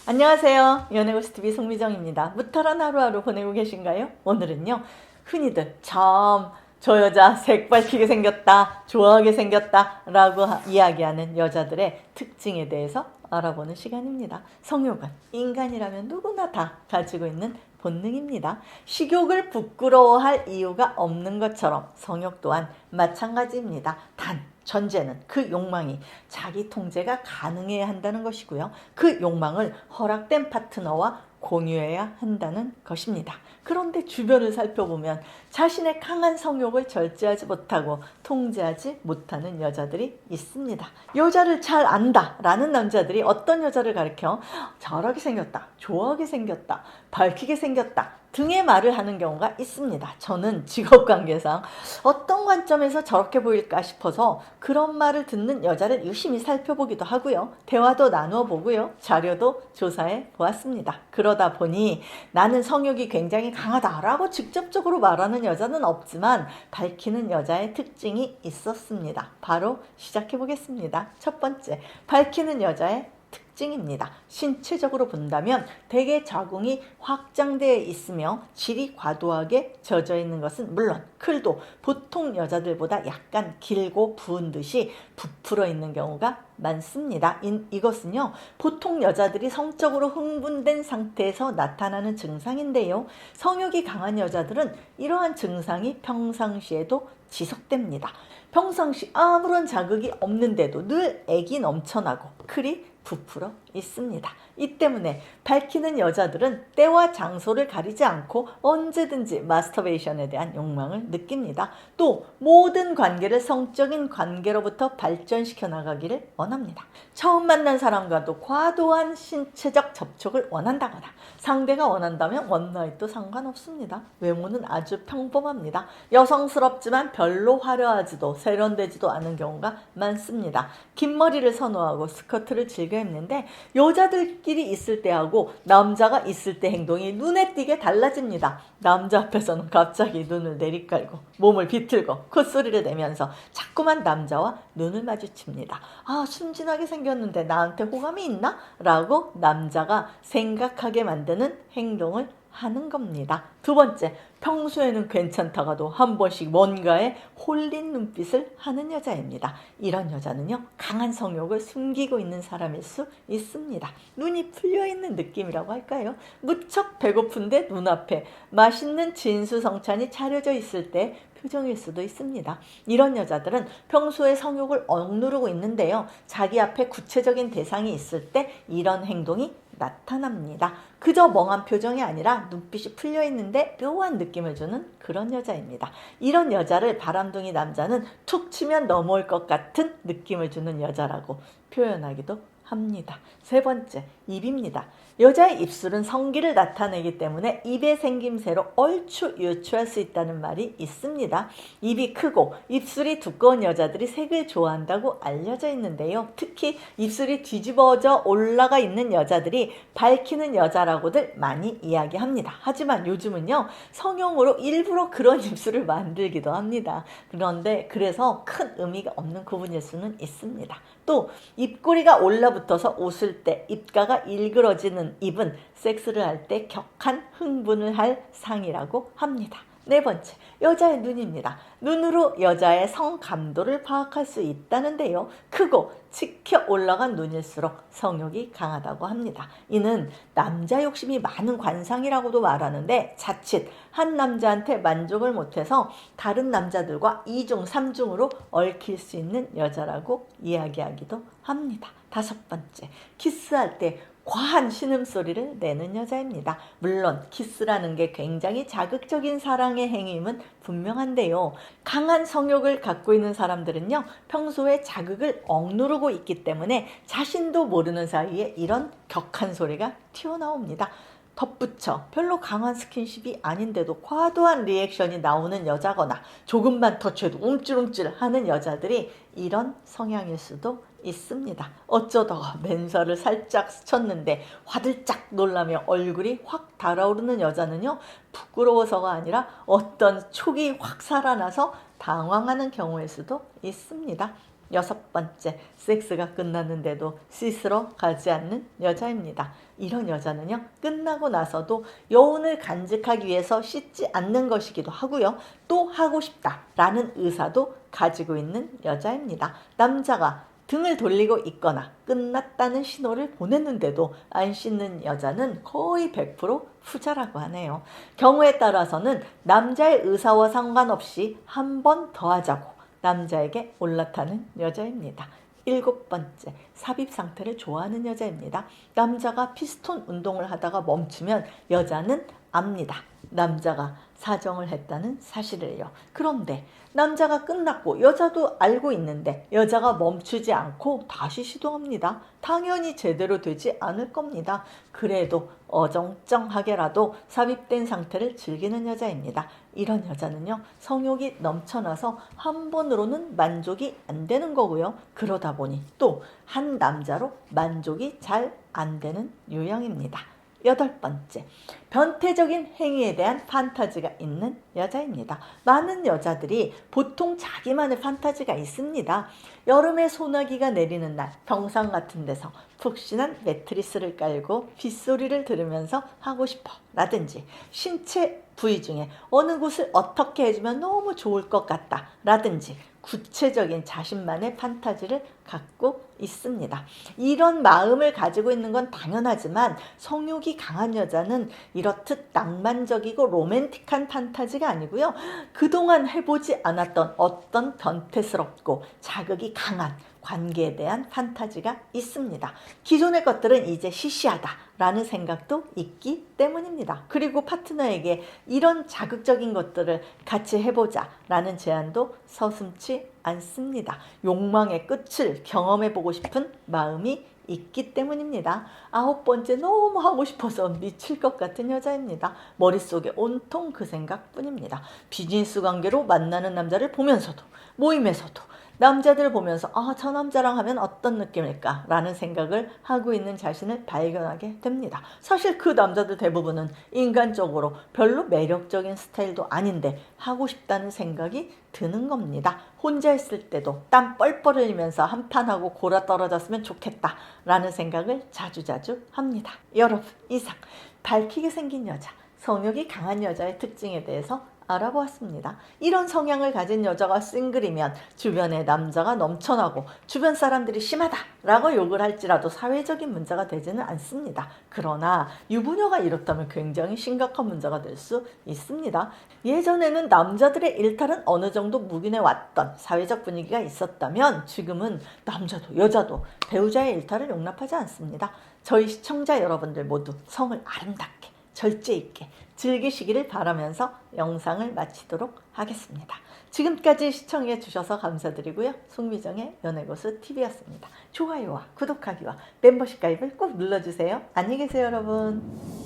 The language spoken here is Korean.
안녕하세요. 연애고스TV 송미정입니다. 무탈한 하루하루 보내고 계신가요? 오늘은요. 흔히들 저 여자 색 밝히게 생겼다, 좋아하게 생겼다 라고 이야기하는 여자들의 특징에 대해서 알아보는 시간입니다. 성욕은 인간이라면 누구나 다 가지고 있는 본능입니다. 식욕을 부끄러워할 이유가 없는 것처럼 성욕 또한 마찬가지입니다. 단 전제는 그 욕망이 자기 통제가 가능해야 한다는 것이고요. 그 욕망을 허락된 파트너와 공유해야 한다는 것입니다. 그런데 주변을 살펴보면 자신의 강한 성욕을 절제하지 못하고 통제하지 못하는 여자들이 있습니다. 여자를 잘 안다라는 남자들이 어떤 여자를 가리켜 잘하게 생겼다, 좋아하게 생겼다, 밝히게 생겼다 등의 말을 하는 경우가 있습니다. 저는 직업관계상 어떤 관점에서 저렇게 보일까 싶어서 그런 말을 듣는 여자를 유심히 살펴보기도 하고요. 대화도 나누어 보고요. 자료도 조사해 보았습니다. 그러다 보니 나는 성욕이 굉장히 강하다라고 직접적으로 말하는 여자는 없지만 밝히는 여자의 특징이 있었습니다. 바로 시작해 보겠습니다. 첫 번째, 밝히는 여자의 특징입니다. 신체적으로 본다면 대개 자궁이 확장되어 있으며 질이 과도하게 젖어 있는 것은 물론 클도 보통 여자들보다 약간 길고 부은 듯이 부풀어 있는 경우가 많습니다. 이것은요, 보통 여자들이 성적으로 흥분된 상태에서 나타나는 증상인데요. 성욕이 강한 여자들은 이러한 증상이 평상시에도 지속됩니다. 평상시 아무런 자극이 없는데도 늘 액이 넘쳐나고 클이 부풀어 있습니다. 이 때문에 밝히는 여자들은 때와 장소를 가리지 않고 언제든지 마스터베이션에 대한 욕망을 느낍니다. 또 모든 관계를 성적인 관계로부터 발전시켜 나가기를 원합니다. 처음 만난 사람과도 과도한 신체적 접촉을 원한다거나 상대가 원한다면 원나잇도 상관없습니다. 외모는 아주 평범합니다. 여성스럽지만 별로 화려하지도 세련되지도 않은 경우가 많습니다. 긴 머리를 선호하고 스커트를 즐겨 입는데 여자들끼리 있을 때하고 남자가 있을 때 행동이 눈에 띄게 달라집니다. 남자 앞에서는 갑자기 눈을 내리깔고 몸을 비틀고 콧소리를 내면서 자꾸만 남자와 눈을 마주칩니다. 아, 순진하게 생겼는데 나한테 호감이 있나? 라고 남자가 생각하게 만드는 행동을 하는 겁니다. 두 번째, 평소에는 괜찮다가도 한 번씩 뭔가에 홀린 눈빛을 하는 여자입니다. 이런 여자는요, 강한 성욕을 숨기고 있는 사람일 수 있습니다. 눈이 풀려있는 느낌이라고 할까요? 무척 배고픈데 눈앞에 맛있는 진수성찬이 차려져 있을 때 표정일 수도 있습니다. 이런 여자들은 평소에 성욕을 억누르고 있는데요. 자기 앞에 구체적인 대상이 있을 때 이런 행동이 나타납니다. 그저 멍한 표정이 아니라 눈빛이 풀려 있는데 묘한 느낌을 주는 그런 여자입니다. 이런 여자를 바람둥이 남자는 툭 치면 넘어올 것 같은 느낌을 주는 여자라고 표현하기도 합니다. 세 번째, 입입니다. 여자의 입술은 성기를 나타내기 때문에 입의 생김새로 얼추 유추할 수 있다는 말이 있습니다. 입이 크고 입술이 두꺼운 여자들이 색을 좋아한다고 알려져 있는데요. 특히 입술이 뒤집어져 올라가 있는 여자들이 밝히는 여자라고들 많이 이야기합니다. 하지만 요즘은요, 성형으로 일부러 그런 입술을 만들기도 합니다. 그런데 그래서 큰 의미가 없는 구분일 수는 있습니다. 또 입꼬리가 올라붙어서 웃을 때 입가가 일그러지는 입은 섹스를 할 때 격한 흥분을 할 상이라고 합니다. 네 번째, 여자의 눈입니다. 눈으로 여자의 성감도를 파악할 수 있다는데요. 크고 치켜 올라간 눈일수록 성욕이 강하다고 합니다. 이는 남자 욕심이 많은 관상이라고도 말하는데 자칫 한 남자한테 만족을 못해서 다른 남자들과 2중, 3중으로 얽힐 수 있는 여자라고 이야기하기도 합니다. 다섯 번째, 키스할 때 과한 신음소리를 내는 여자입니다. 물론 키스라는 게 굉장히 자극적인 사랑의 행위임은 분명한데요. 강한 성욕을 갖고 있는 사람들은요, 평소에 자극을 억누르고 있기 때문에 자신도 모르는 사이에 이런 격한 소리가 튀어나옵니다. 덧붙여 별로 강한 스킨십이 아닌데도 과도한 리액션이 나오는 여자거나 조금만 터치해도 움찔움찔 하는 여자들이 이런 성향일 수도 있습니다. 어쩌다가 맨살을 살짝 스쳤는데 화들짝 놀라며 얼굴이 확 달아오르는 여자는요, 부끄러워서가 아니라 어떤 촉이 확 살아나서 당황하는 경우일 수도 있습니다. 6번째, 섹스가 끝났는데도 씻으러 가지 않는 여자입니다. 이런 여자는요, 끝나고 나서도 여운을 간직하기 위해서 씻지 않는 것이기도 하고요, 또 하고 싶다라는 의사도 가지고 있는 여자입니다. 남자가 등을 돌리고 있거나 끝났다는 신호를 보냈는데도 안 씻는 여자는 거의 100% 후자라고 하네요. 경우에 따라서는 남자의 의사와 상관없이 한 번 더 하자고 남자에게 올라타는 여자입니다. 7번째, 삽입 상태를 좋아하는 여자입니다. 남자가 피스톤 운동을 하다가 멈추면 여자는 압니다. 남자가 사정을 했다는 사실을요. 그런데 남자가 끝났고 여자도 알고 있는데 여자가 멈추지 않고 다시 시도합니다. 당연히 제대로 되지 않을 겁니다. 그래도 어정쩡하게라도 삽입된 상태를 즐기는 여자입니다. 이런 여자는요, 성욕이 넘쳐나서 한 번으로는 만족이 안 되는 거고요. 그러다 보니 또 한 남자로 만족이 잘 안 되는 유형입니다. 8번째, 변태적인 행위에 대한 판타지가 있는 여자입니다. 많은 여자들이 보통 자기만의 판타지가 있습니다. 여름에 소나기가 내리는 날 평상 같은 데서 푹신한 매트리스를 깔고 빗소리를 들으면서 하고 싶어 라든지, 신체 부위 중에 어느 곳을 어떻게 해주면 너무 좋을 것 같다 라든지, 구체적인 자신만의 판타지를 갖고 있습니다. 이런 마음을 가지고 있는 건 당연하지만 성욕이 강한 여자는 이렇듯 낭만적이고 로맨틱한 판타지가 아니고요, 그동안 해보지 않았던 어떤 변태스럽고 자극이 강한 관계에 대한 판타지가 있습니다. 기존의 것들은 이제 시시하다라는 생각도 있기 때문입니다. 그리고 파트너에게 이런 자극적인 것들을 같이 해보자라는 제안도 서슴지 않습니다. 욕망의 끝을 경험해보고 싶은 마음이 있기 때문입니다. 9번째, 너무 하고 싶어서 미칠 것 같은 여자입니다. 머릿속에 온통 그 생각뿐입니다. 비즈니스 관계로 만나는 남자를 보면서도, 모임에서도 남자들 보면서 저 남자랑 하면 어떤 느낌일까 라는 생각을 하고 있는 자신을 발견하게 됩니다. 사실 그 남자들 대부분은 인간적으로 별로 매력적인 스타일도 아닌데 하고 싶다는 생각이 드는 겁니다. 혼자 있을 때도 땀 뻘뻘 흘리면서 한판 하고 골아 떨어졌으면 좋겠다 라는 생각을 자주자주 합니다. 여러분, 이상 밝히게 생긴 여자, 성욕이 강한 여자의 특징에 대해서 알아보았습니다. 이런 성향을 가진 여자가 싱글이면 주변에 남자가 넘쳐나고 주변 사람들이 심하다라고 욕을 할지라도 사회적인 문제가 되지는 않습니다. 그러나 유부녀가 이렇다면 굉장히 심각한 문제가 될 수 있습니다. 예전에는 남자들의 일탈은 어느 정도 묵인해 왔던 사회적 분위기가 있었다면 지금은 남자도 여자도 배우자의 일탈을 용납하지 않습니다. 저희 시청자 여러분들 모두 성을 아름답게 절제 있게 즐기시기를 바라면서 영상을 마치도록 하겠습니다. 지금까지 시청해 주셔서 감사드리고요. 송미정의 연애고수 TV였습니다. 좋아요와 구독하기와 멤버십 가입을 꼭 눌러주세요. 안녕히 계세요, 여러분.